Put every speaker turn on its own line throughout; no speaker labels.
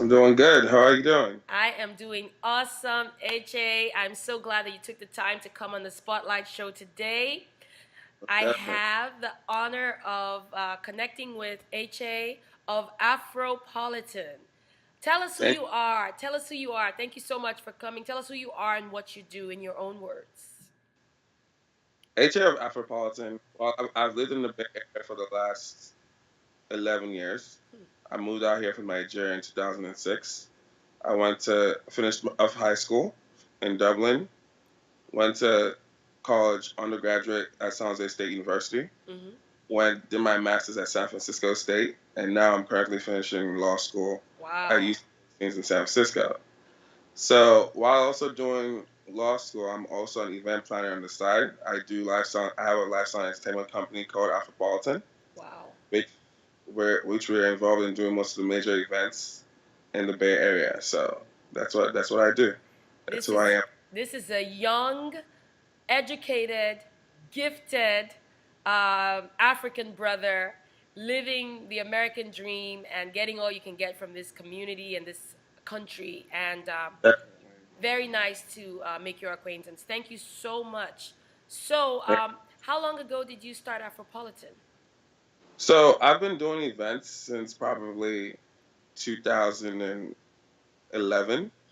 I'm doing good. How are you doing?
I am doing awesome, Eche. I'm so glad that you took the time to come on the Spotlight Show today. I
Definitely.
have the honor of connecting with Eche of Afropolitan. Tell us who
Thank
you are. Tell us who you are. Thank you so much for coming. Tell us who you are and what you do in your own words.
HA of Afropolitan. Well, I've lived in the Bay Area for the last 11 years. I moved out here from Nigeria in 2006. I went to finish of high school in Dublin. Went to college undergraduate at San Jose State University.
Hmm.
Did my master's at San Francisco State, and now I'm currently finishing law school at
Wow.
UC in San Francisco. So while also doing law school, I'm also an event planner on the side. I have a lifestyle entertainment company called Afropolitan,
Wow.
which we're involved in doing most of the major events in the Bay Area. So that's what I do. That's
This
who I
is
am.
this is a young, educated, gifted African brother living the American dream and getting all you can get from this community and this country. And very nice to make your acquaintance. Thank you so much. So, how long ago did you start Afropolitan?
So I've been doing events since probably 2011,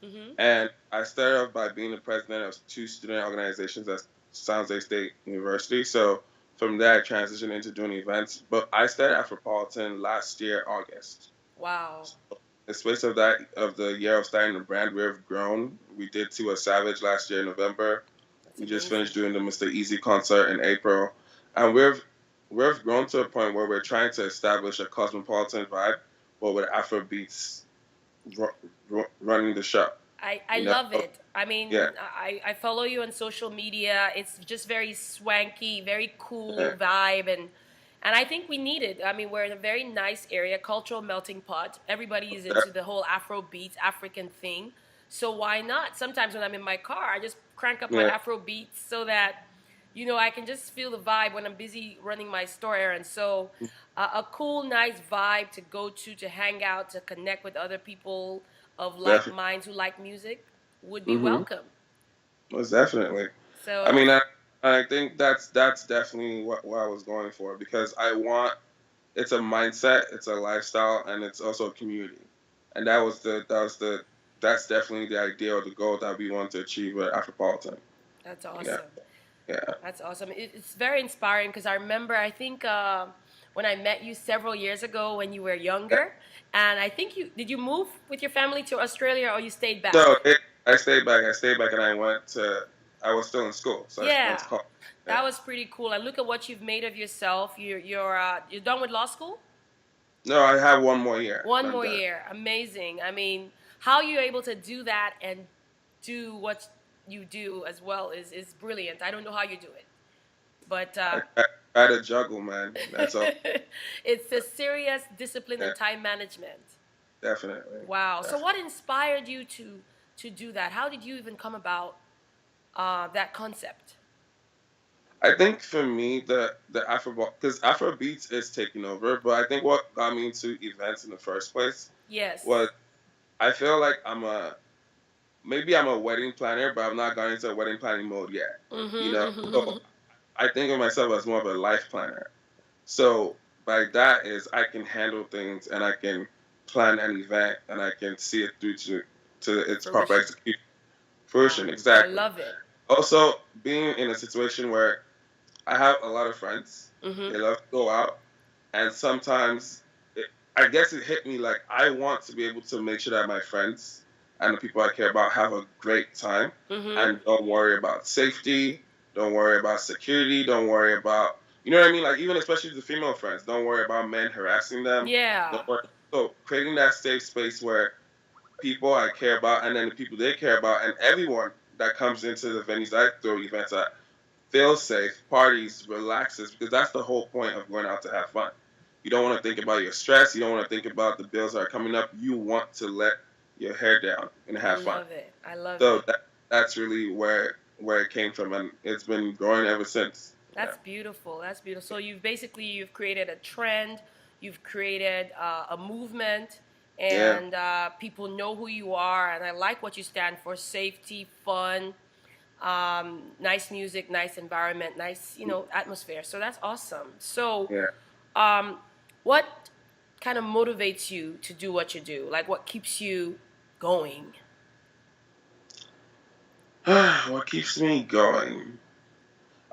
Mm-hmm.
and I started off by being the president of two student organizations at San Jose State University. So from there, I transitioned into doing events. But I started Afropolitan last year, August.
Wow,
So in the space of the year of starting the brand, we've grown. We did Tiwa Savage last year in November.
that's
We just
amazing.
finished doing the Mr. Easy concert in April, and we've grown to a point where we're trying to establish a cosmopolitan vibe, but with Afro beats running the show.
I
You know,
love it. I mean,
yeah,
I follow you on social media. It's just very swanky, very cool
yeah,
vibe, and I think we need it. I mean, we're in a very nice area, cultural melting pot. Everybody is
yeah,
into the whole Afro beats, African thing. So why not? Sometimes when I'm in my car, I just crank up my
yeah,
Afro beats so that I can just feel the vibe when I'm busy running my store errands. So, a cool, nice vibe to go to hang out, to connect with other people of like
definitely.
minds who like music would be
Mm-hmm.
welcome.
Most definitely.
So
I
it's
mean, I think that's definitely what I was going for because I want it's a mindset, it's a lifestyle, and it's also a community. And that's definitely the idea or the goal that we want to achieve with Afropolitan.
that's
Yeah,
awesome.
yeah.
That's awesome. It's very inspiring because I remember I think when I met you several years ago when you were younger, and I think you move with your family to Australia or you stayed
So
back.
I stayed back. I stayed back, and I was still in school, so I went
Yeah,
to college.
that
Yeah.
was pretty cool. And look at what you've made of yourself. You're done with law school.
No, I have one more year, and
One
I'm
more
done.
year. Amazing. I mean, how you're able to do that and do what you do as well is brilliant. I don't know how you do it, but
I had to juggle, man. That's all.
it's a serious discipline
Yeah,
and time management.
definitely.
Wow. So,
Definitely.
what inspired you to do that? How did you even come about that concept?
I think for me, the Afro because Afro beats is taking over, but I think what got me into events in the first place
Yes.
was I feel like I'm a wedding planner, but I've not gone into a wedding planning mode yet. You know,
Mm-hmm.
so I think of myself as more of a life planner. So by that is I can handle things and I can plan an event and I can see it through to its proper
Fruition.
execution.
Wow.
Fruition,
I
exactly.
love it.
Also, being in a situation where I have a lot of friends,
Mm-hmm.
they love to go out, and sometimes I guess it hit me like I want to be able to make sure that my friends and the people I care about have a great time
Mm-hmm.
and don't worry about safety, don't worry about security, don't worry about, you know what I mean? Like, even especially the female friends, don't worry about men harassing them.
Yeah.
Don't worry. So, creating that safe space where people I care about and then the people they care about and everyone that comes into the venues that I throw events at feel safe, parties, relaxes, because that's the whole point of going out to have fun. You don't want to think about your stress. You don't want to think about the bills that are coming up. You want to let your hair down and
I
have fun.
love it. I love
So
it.
that's really where it came from, and it's been growing ever since. Yeah,
That's beautiful. That's beautiful. So you've created a trend, you've created a movement,
Yeah.
and people know who you are, and I like what you stand for: safety, fun, nice music, nice environment, nice, atmosphere. So that's awesome. So,
Yeah.
um, what kind of motivates you to do what you do? Like, what keeps you going?
What keeps me going?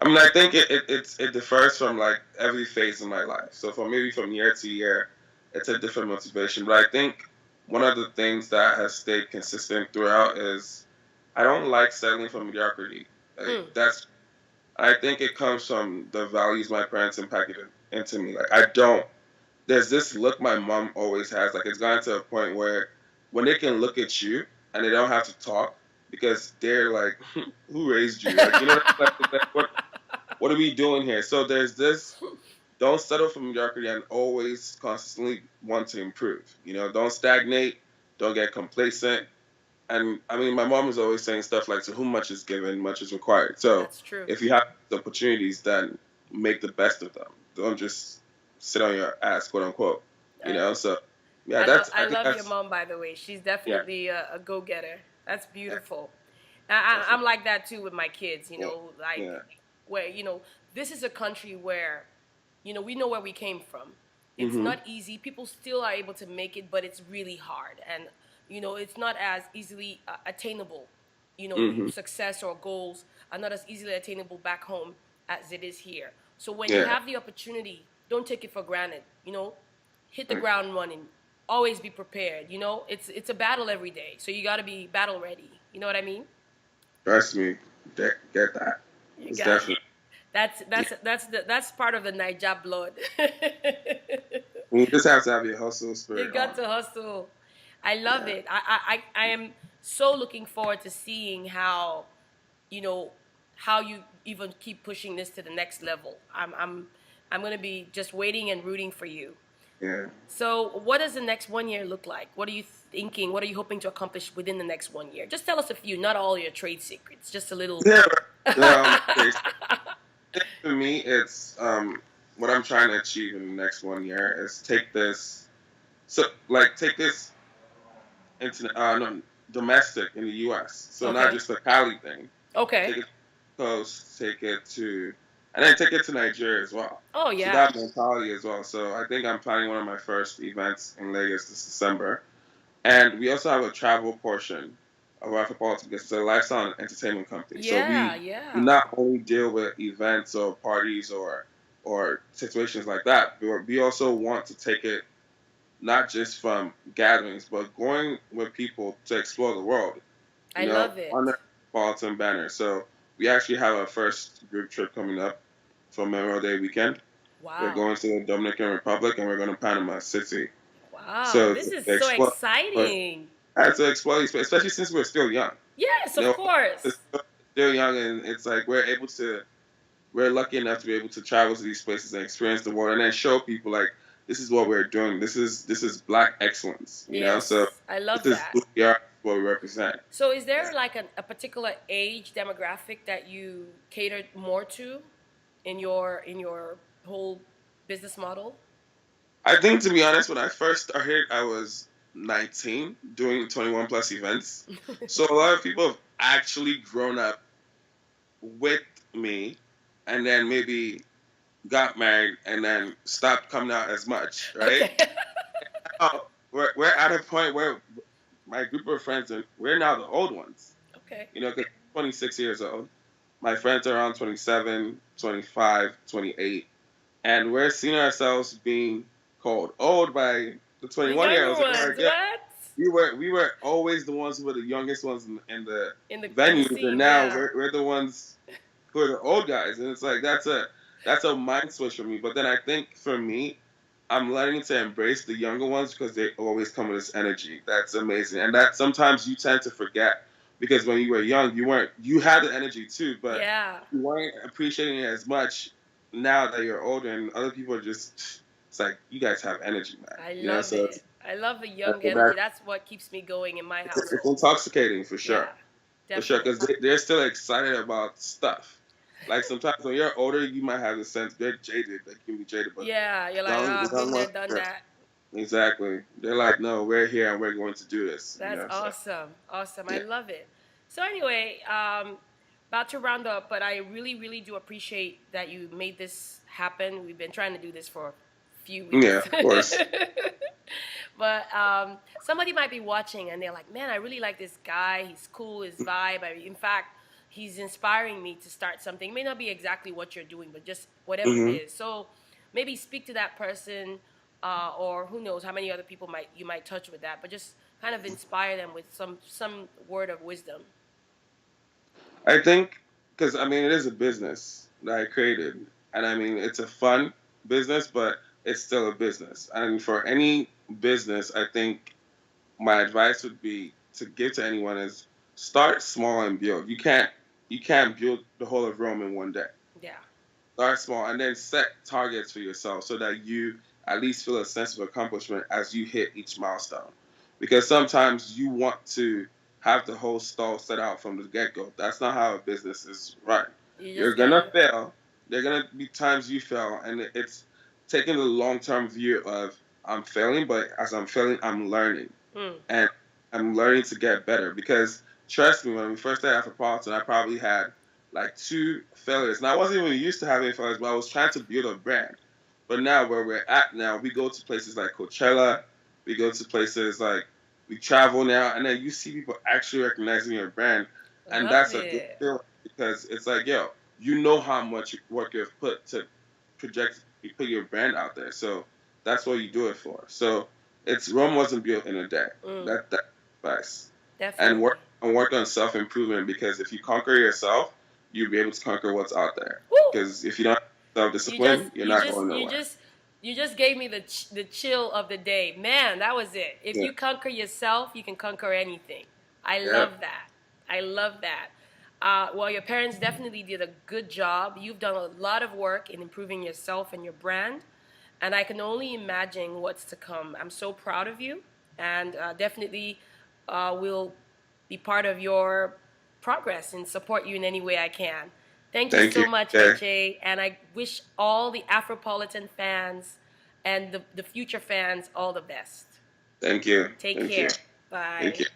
I mean, I think it differs from like every phase of my life. So from year to year, it's a different motivation. But I think one of the things that has stayed consistent throughout is I don't like settling for mediocrity. Like
Mm.
that's I think it comes from the values my parents impacted into me. Like I don't. There's this look my mom always has. Like it's gotten to a point where when they can look at you and they don't have to talk because they're like, who raised you? Like like what are we doing here? So there's this don't settle for mediocrity and always constantly want to improve. Don't stagnate, don't get complacent. And I mean, my mom is always saying stuff like, to whom much is given, much is required. So
That's true.
if you have the opportunities, then make the best of them. Don't just sit on your ass, quote unquote. So yeah,
I
I think
love your
that's,
mom, by the way. She's
yeah,
definitely a go getter. That's
yeah,
beautiful. I'm
definitely.
like that too with my kids,
Yeah,
like
yeah.
where, this is a country where, we know where we came from. It's
Mm-hmm.
not easy. People still are able to make it, but it's really hard. And, it's not as easily attainable.
Mm-hmm.
Success or goals are not as easily attainable back home as it is here. So when you
Yeah.
have the opportunity, don't take it for granted. Hit the
Like,
ground running. Always be prepared. It's a battle every day, so you got to be battle ready. You know what I mean?
trust me, get that.
You
It's
got
definitely. Yeah.
that's part of the Niger blood.
You just have to have your hustle
You
spirit
got
on.
to hustle. I love
Yeah.
it. I am so looking forward to seeing you know how you even keep pushing this to the next level. I'm gonna be just waiting and rooting for you.
Yeah.
So, what does the next 1 year look like? What are you thinking? What are you hoping to accomplish within the next 1 year? Just tell us a few, not all your trade secrets, just a little.
Yeah. Okay. For me, it's what I'm trying to achieve in the next 1 year is take this into no, domestic in the U.S. So not
Okay.
just a Cali thing.
Okay.
Take it to the coast, and then take it to Nigeria as well.
Oh
So
yeah.
that mentality as well. So I think I'm planning one of my first events in Lagos this December, and we also have a travel portion of Afropolitan because it's a lifestyle and entertainment company. So
Yeah,
we
yeah.
not only deal with events or parties or situations like that, but we also want to take it not just from gatherings, but going with people to explore the world,
I love it.
under Afropolitan banner. So we actually have our first group trip coming up for Memorial Day weekend. We're
Wow.
going to the Dominican Republic and we're going to Panama City.
Wow.
So
This is
to
so
explore, but
exciting.
to explore, especially since we're still young.
Yes,
You
of
know, we're
course.
still young, and it's like we're lucky enough to be able to travel to these places and experience the world, and then show people like this is what we're doing. This is Black excellence. So
Yes, I love
this is
that.
who we are, what we represent.
So, is there like a particular age demographic that you catered more to in your whole business model?
I think, to be honest, when I first started, I was 19 doing 21 plus events. So a lot of people have actually grown up with me, and then maybe got married and then stopped coming out as much, right?
Okay.
Oh, we're at a point where my group of friends we're now the old ones.
Okay.
Because 26 years old. My friends are around 27, 25, 28, and we're seeing ourselves being called old by the
The
21-year-olds.
younger
And we're
ones,
like, yeah,
what?
we were always the ones who were the youngest ones in the
In the
venues, and
scene,
now
yeah.
we're the ones who are the old guys, and it's like that's a mind switch for me. But then I think for me, I'm learning to embrace the younger ones because they always come with this energy that's amazing, and that sometimes you tend to forget because when you were young, you had the energy too, but
Yeah.
you weren't appreciating it as much. Now that you're older, and other people are just, it's like you guys have energy, man.
I love
So
it. I love the young energy.
that,
That's what keeps me going in my
it's
household.
intoxicating for
Yeah,
sure. For sure, because
definitely.
they're still excited about stuff. Like sometimes when you're older, you might have the sense they're jaded, they can be jaded, but
Yeah, you're like,
the
ah,
young
been there,
ones,
done that.
Exactly. They're like, no, we're here and we're going to do this. You know
That's
what I'm saying?
awesome. Awesome. I
Yeah.
love it. So anyway, about to round up, but I really, really do appreciate that you made this happen. We've been trying to do this for a few
Yeah,
weeks.
of course.
But somebody might be watching and they're like, man, I really like this guy. He's cool, his vibe. In fact, he's inspiring me to start something. It may not be exactly what you're doing, but just whatever it
Hmm.
is. So maybe speak to that person, or who knows how many other people you might touch with that. But just kind of inspire them with some word of wisdom.
I think, because I mean, it is a business that I created. And I mean, it's a fun business, but it's still a business. And for any business, I think my advice would be to give to anyone is start small and build. You can't build the whole of Rome in one day.
Yeah.
Start small and then set targets for yourself so that you at least feel a sense of accomplishment as you hit each milestone. Because sometimes you want to have the whole stall set out from the get go. That's not how a business is run.
You
You're
just
gonna
gotta.
fail. There are gonna be times you fail, and it's taking the long term view of I'm failing, but as I'm failing, I'm learning
Hmm.
and I'm learning to get better. Because trust me, when we first started Afropolitan, I probably had like two failures, and I wasn't even used to having failures, but I was trying to build a brand. But now, where we're at now, we go to places like Coachella, we go to places like we travel now, and then you see people actually recognizing your brand, and
Love
that's a good
it.
feeling because it's like, yo, you know how much work you've put to project, you put your brand out there, so that's what you do it for. So it's Rome wasn't built in a day.
Mm,
That advice. And
definitely.
work on self improvement because if you conquer yourself, you'll be able to conquer what's out there.
Woo!
Because if you don't have self
You just,
discipline, you're
you
not
just,
going
you
nowhere.
just, you just gave me the chill of the day, man. That was it. If
Yeah.
you conquer yourself, you can conquer anything. I
Yeah.
love that. I love that. Well, your parents definitely did a good job. You've done a lot of work in improving yourself and your brand, and I can only imagine what's to come. I'm so proud of you, and definitely will be part of your progress and support you in any way I can. Thank you
Thank you.
so much,
Okay.
Eche, and I wish all the Afropolitan fans and the future fans all the best.
Thank you.
Take
Thank you.
care.
Thank
Bye.
you.